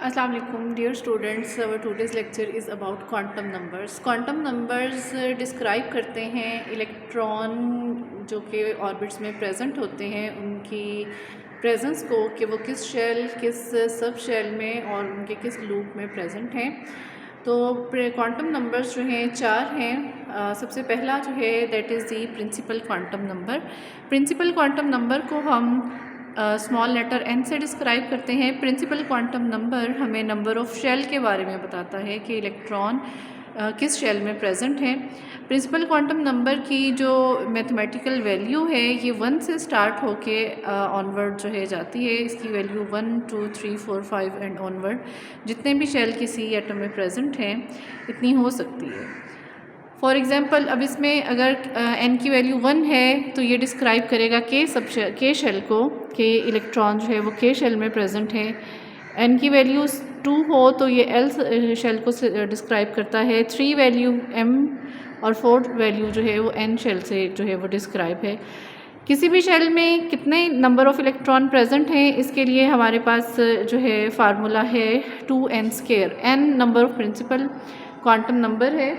Assalamu alaikum dear students, our today's lecture is about quantum numbers. Quantum numbers describe करते हैं electron जो कि orbits में present होते हैं उनकी प्रेजेंस को, कि वो किस शेल किस सब शेल में और उनके किस लूप में प्रेजेंट हैं। तो क्वांटम नंबर्स जो हैं चार हैं। सबसे पहला जो है that is the principal quantum number. Principal quantum number को हम स्मॉल लेटर n से डिस्क्राइब करते हैं। प्रिंसिपल क्वांटम नंबर हमें नंबर ऑफ़ शेल के बारे में बताता है कि इलेक्ट्रॉन किस शेल में प्रेजेंट है। प्रिंसिपल क्वांटम नंबर की जो मैथमेटिकल वैल्यू है ये 1 से स्टार्ट होके ऑनवर्ड जो है जाती है। इसकी वैल्यू 1 2 3 4 5 एंड ऑनवर्ड जितने भी शेल किसी एटम में प्रेजेंट हैं इतनी हो सकती है। फॉर एग्ज़ाम्पल अब इसमें अगर n की वैल्यू 1 है तो ये डिस्क्राइब करेगा के शेल को, कि इलेक्ट्रॉन जो है वो के शेल में प्रेजेंट है। n की वैल्यू 2 हो तो ये l शेल को डिस्क्राइब करता है। 3 वैल्यू m और 4 वैल्यू जो है वो n शेल से जो है वो डिस्क्राइब है। किसी भी शेल में कितने नंबर ऑफ़ इलेक्ट्रॉन प्रेजेंट हैं इसके लिए हमारे पास जो है फार्मूला है 2n²। n number of principal quantum number है,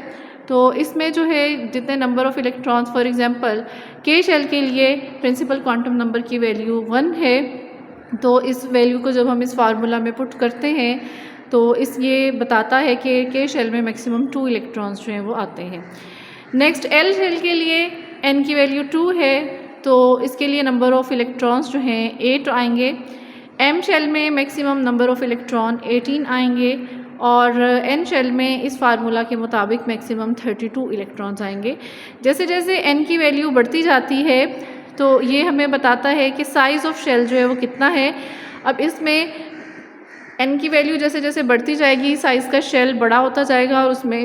तो इसमें जो है जितने number of electrons, for example के शेल के लिए प्रिंसिपल क्वांटम नंबर की वैल्यू 1 है, तो इस वैल्यू को जब हम इस फार्मूला में पुट करते हैं तो ये बताता है कि के शेल में मैक्सिमम 2 इलेक्ट्रॉन्स जो हैं वो आते हैं। नेक्स्ट एल शेल के लिए n की वैल्यू 2 है, तो इसके लिए नंबर ऑफ़ इलेक्ट्रॉन्स जो हैं 8 आएंगे। m शेल में मैक्सिमम नंबर ऑफ़ इलेक्ट्रॉन 18 आएंगे और n शेल में इस फार्मूला के मुताबिक मैक्सिमम 32 इलेक्ट्रॉन्स आएंगे। जैसे जैसे n की वैल्यू बढ़ती जाती है तो ये हमें बताता है कि साइज़ ऑफ शेल जो है वो कितना है। अब इसमें n की वैल्यू जैसे जैसे बढ़ती जाएगी साइज़ का शेल बड़ा होता जाएगा और उसमें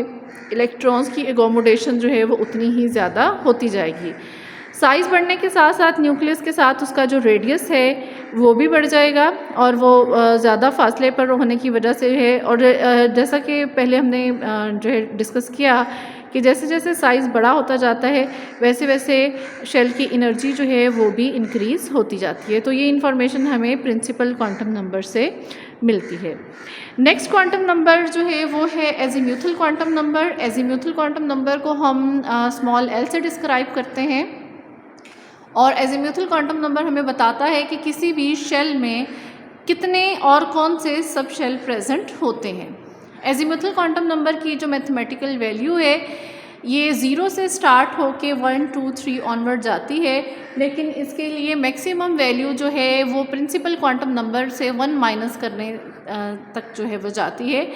इलेक्ट्रॉन्स की एकोमोडेशन जो है वो उतनी ही ज़्यादा होती जाएगी। साइज़ बढ़ने के साथ साथ न्यूक्लियस के साथ उसका जो रेडियस है वो भी बढ़ जाएगा और वो ज़्यादा फासले पर होने की वजह से है। और जैसा कि पहले हमने जो है डिस्कस किया कि जैसे जैसे साइज़ बड़ा होता जाता है वैसे वैसे शेल की एनर्जी जो है वो भी इंक्रीज़ होती जाती है। तो ये इन्फॉर्मेशन हमें प्रिंसिपल क्वांटम नंबर से मिलती है। नेक्स्ट क्वांटम नंबर जो है वो है azimuthal quantum number. Azimuthal quantum number को हम स्मॉल l से डिस्क्राइब करते हैं और एजीम्यूथल क्वांटम नंबर हमें बताता है कि किसी भी शेल में कितने और कौन से सब शेल प्रेजेंट होते हैं। एजीम्यूथल क्वांटम नंबर की जो मैथमेटिकल वैल्यू है ये 0 से स्टार्ट होके 1 2 3 ऑनवर्ड जाती है, लेकिन इसके लिए मैक्सिमम वैल्यू जो है वो प्रिंसिपल क्वांटम नंबर से 1 माइनस करने तक जो है वो जाती है।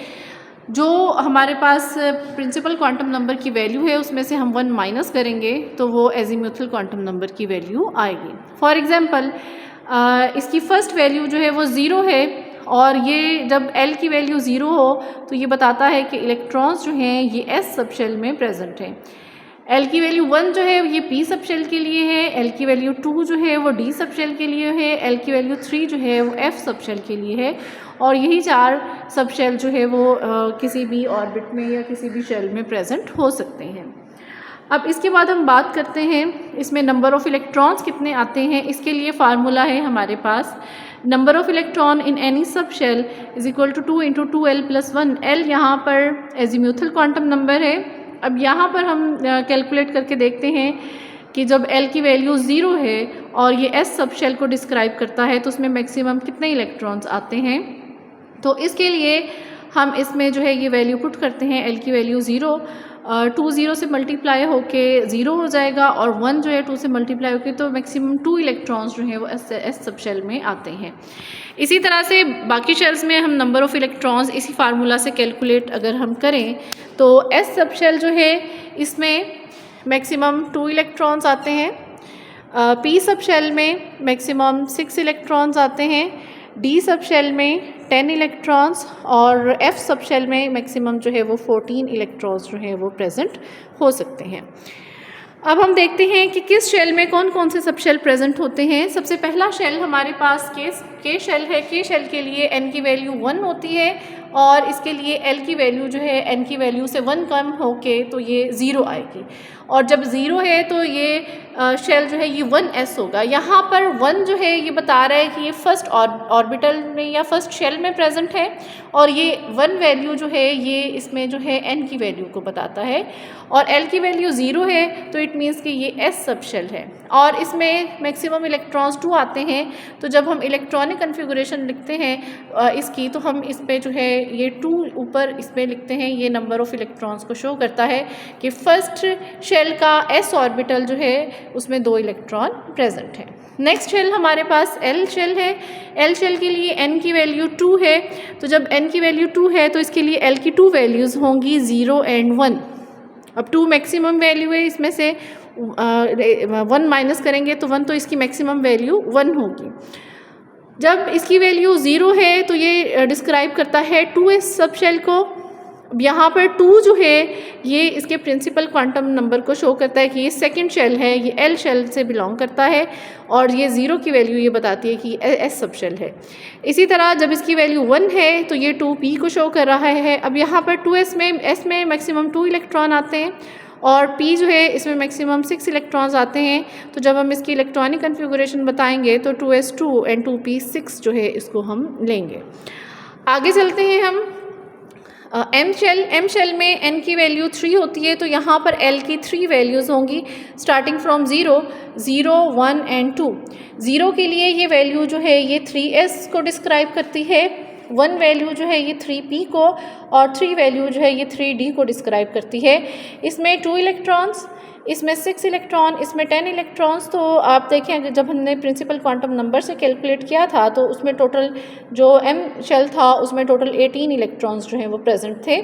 जो हमारे पास प्रिंसिपल क्वांटम नंबर की वैल्यू है उसमें से हम 1 माइनस करेंगे तो वो एजीम्यूथल क्वांटम नंबर की वैल्यू आएगी। फॉर एग्ज़ाम्पल इसकी फ़र्स्ट वैल्यू जो है वो 0 है और ये जब l की वैल्यू 0 हो तो ये बताता है कि इलेक्ट्रॉन्स जो हैं ये s सब शेल में प्रेजेंट हैं। l की वैल्यू 1 जो है ये p सब शेल के लिए है, l की वैल्यू 2 जो है वो d सब शेल के लिए है, l की वैल्यू 3 जो है वो f सब शेल के लिए है और यही 4 सब शेल जो है वो किसी भी ऑर्बिट में या किसी भी शेल में प्रेजेंट हो सकते हैं। अब इसके बाद हम बात करते हैं इसमें नंबर ऑफ़ इलेक्ट्रॉन्स कितने आते हैं। इसके लिए फार्मूला है हमारे पास number of electron in any subshell is equal to 2 × 2l + 1। l यहाँ पर एजीम्यूथल क्वांटम नंबर है। अब यहाँ पर हम कैलकुलेट करके देखते हैं कि जब l की वैल्यू 0 है और ये s सब शेल को डिस्क्राइब करता है तो उसमें मैक्सिमम कितने इलेक्ट्रॉन्स आते हैं। तो इसके लिए हम इसमें जो है ये वैल्यू पुट करते हैं। l की वैल्यू 0 2 0 से मल्टीप्लाई होके 0 हो जाएगा और 1 जो है 2 से मल्टीप्लाई होके तो मैक्सिमम 2 इलेक्ट्रॉन्स जो हैं वो एस सब शेल में आते हैं। इसी तरह से बाकी शेल्स में हम नंबर ऑफ़ इलेक्ट्रॉन्स इसी फार्मूला से कैलकुलेट अगर हम करें तो एस सब शेल जो है इसमें मैक्सिमम 2 इलेक्ट्रॉन्स आते हैं। पी सब शेल में मैक्सिमम 6 इलेक्ट्रॉन्स आते हैं, डी सब शेल में 10 इलेक्ट्रॉन्स और एफ सब शेल में मैक्सिमम जो है वो 14 इलेक्ट्रॉन्स जो है वो प्रेजेंट हो सकते हैं। अब हम देखते हैं कि किस शेल में कौन कौन से सब शेल प्रेजेंट होते हैं। सबसे पहला शेल हमारे पास के शेल है, के शेल के लिए n की वैल्यू 1 होती है और इसके लिए l की वैल्यू जो है n की वैल्यू से 1 कम होके तो ये 0 आएगी। और जब 0 है तो ये शेल जो है ये 1s होगा। यहाँ पर 1 जो है ये बता रहा है कि ये फर्स्ट ऑर्बिटल में या फर्स्ट शेल में प्रेजेंट है और ये 1 वैल्यू जो है ये इसमें जो है n की वैल्यू को बताता है और l की वैल्यू 0 है तो इट मीन्स कि ये s सब शेल है और इसमें मैक्सिमम इलेक्ट्रॉन्स 2 आते हैं। तो जब हम इलेक्ट्रॉनिक कन्फिगरेशन लिखते हैं इसकी तो हम इस पे जो है ये 2 ऊपर इसमें लिखते हैं, ये नंबर ऑफ़ इलेक्ट्रॉन्स को शो करता है कि फर्स्ट शेल का s ऑर्बिटल जो है उसमें 2 इलेक्ट्रॉन प्रेजेंट है। नेक्स्ट शेल हमारे पास L शेल है। L शेल के लिए n की वैल्यू 2 है, तो जब n की वैल्यू 2 है तो इसके लिए L की 2 वैल्यूज़ होंगी 0 एंड 1। अब 2 मैक्सिमम वैल्यू है, इसमें से 1 माइनस करेंगे तो 1, तो इसकी मैक्सिमम वैल्यू 1 होगी। जब इसकी वैल्यू 0 है तो ये डिस्क्राइब करता है 2s सब शेल को। यहाँ पर 2 जो है ये इसके प्रिंसिपल क्वांटम नंबर को शो करता है कि ये सेकंड शेल है, ये L शेल से बिलोंग करता है और ये 0 की वैल्यू ये बताती है कि S सब शेल है। इसी तरह जब इसकी वैल्यू 1 है तो ये 2p को शो कर रहा है। अब यहाँ पर 2s में S में मैक्सिमम 2 इलेक्ट्रॉन आते हैं और p जो है इसमें मैक्सिमम 6 इलेक्ट्रॉन्स आते हैं। तो जब हम इसकी इलेक्ट्रॉनिक कन्फिगरेशन बताएंगे तो 2s 2 एंड 2p 6 जो है इसको हम लेंगे। आगे चलते हैं हम एम शेल में n की वैल्यू 3 होती है, तो यहाँ पर l की 3 वैल्यूज़ होंगी स्टार्टिंग फ्रॉम 0, 1 एंड 2। 0 के लिए ये वैल्यू जो है ये 3s को डिस्क्राइब करती है, 1 वैल्यू जो है ये 3p को और 3 वैल्यू जो है ये 3d को डिस्क्राइब करती है। इसमें 2 इलेक्ट्रॉन्स, इसमें 6 इलेक्ट्रॉन, इसमें 10 इलेक्ट्रॉन्स। तो आप देखें जब हमने प्रिंसिपल क्वांटम नंबर से कैलकुलेट किया था तो उसमें टोटल जो m शेल था उसमें टोटल 18 इलेक्ट्रॉन्स जो हैं वो प्रेजेंट थे।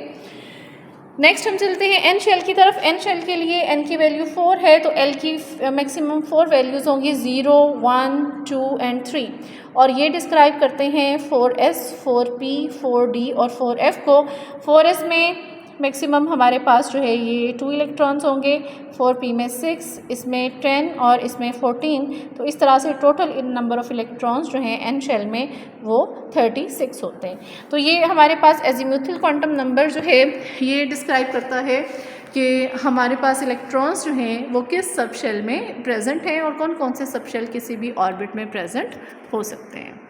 नेक्स्ट हम चलते हैं n शेल की तरफ। n शेल के लिए n की वैल्यू 4 है तो l की मैक्सिमम 4 वैल्यूज़ होंगी 0, 1, 2 एंड 3 और ये डिस्क्राइब करते हैं 4s, 4p, 4d और 4f को। 4s में मैक्सिमम हमारे पास जो है ये 2 इलेक्ट्रॉन्स होंगे, 4p में 6, इसमें 10 और इसमें 14। तो इस तरह से total in number of electrons जो हैं n शेल में वो 36 होते हैं। तो ये हमारे पास एजीमुथल क्वांटम नंबर जो है ये डिस्क्राइब करता है कि हमारे पास इलेक्ट्रॉन्स जो हैं वो किस सब शेल में प्रेजेंट हैं और कौन कौन से सब शेल किसी भी ऑर्बिट में प्रेजेंट हो सकते हैं।